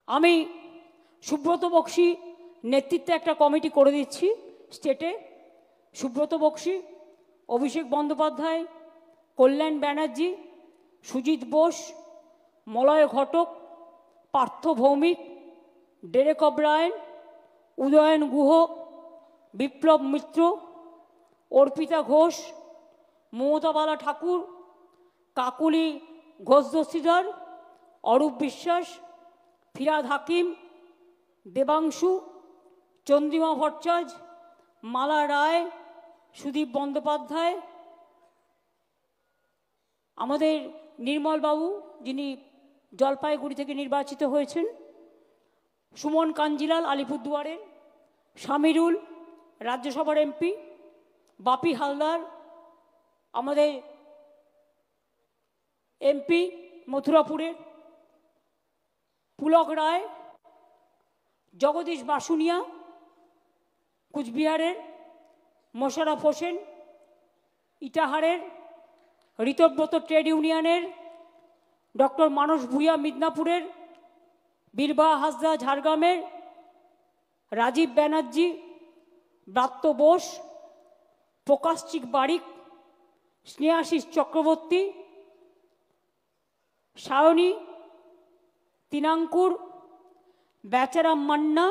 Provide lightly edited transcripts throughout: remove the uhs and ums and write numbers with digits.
আমি সুব্রত বক্সী নেতৃত্বে একটা কমিটি করে দিচ্ছি স্টেটে। সুব্রত বক্সী, অভিষেক বন্দ্যোপাধ্যায়, কল্যাণ ব্যানার্জি, সুজিত বোস, মলয় ঘটক, পার্থ ভৌমিক, ডেরেক অব্রায়েন, উদয়ন গুহ, বিপ্লব মিত্র, অর্পিতা ঘোষ, মমতাবালা ঠাকুর, কাকুলি ঘোষ দস্তিদার, অরূপ বিশ্বাস, ফিরাদ হাকিম, দেবাংশু, চন্দ্রিমা ভট্টাচার্য, মালা রায়, সুদীপ বন্দ্যোপাধ্যায়, আমাদের নির্মলবাবু যিনি জলপাইগুড়ি থেকে নির্বাচিত হয়েছেন, সুমন কাঞ্জিলাল আলিপুরদুয়ারের, শামিরুল রাজ্যসভার এমপি, বাপি হালদার আমাদের এমপি মথুরাপুরের, পুলক রায়, জগদীশ বাসুনিয়া কুচবিহারের, মোশাররফ হোসেন ইটাহারের, ঋতব্রত ট্রেড ইউনিয়নের, ডক্টর মানস ভূঁইয়া মিদনাপুরের, বীরবাহা হাসদা ঝাড়গ্রামের, রাজীব ব্যানার্জি, ব্রাত্য বোস, প্রকাশচিক বারিক, স্নেহাশিস চক্রবর্তী, সায়নী তিনাঙ্কুর, বেচারাম মান্না,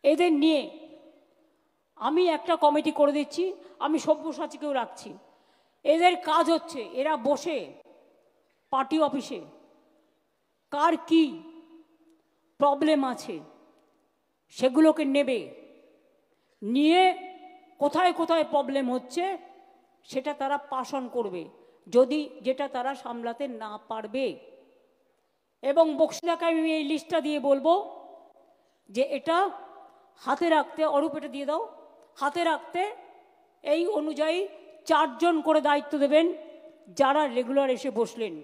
এদের নিয়ে আমি একটা কমিটি করে দিচ্ছি। আমি সব্যসাচীকেও রাখছি। এদের কাজ হচ্ছে এরা বসে পার্টি অফিসে কার কি প্রবলেম আছে সেগুলোকে নেবে, নিয়ে কোথায় কোথায় প্রবলেম হচ্ছে সেটা তারা পাস অন করবে, যদি যেটা তারা সামলাতে না পারবে। এবং বক্সিদাকে আমি এই লিস্টটা দিয়ে বলবো যে এটা হাতে রাখতে, অরূপ এটা দিয়ে দাও, হাতে রাখতে এই অনুযায়ী 4 জন করে দায়িত্ব দেবেন যারা রেগুলার এসে বসলেন।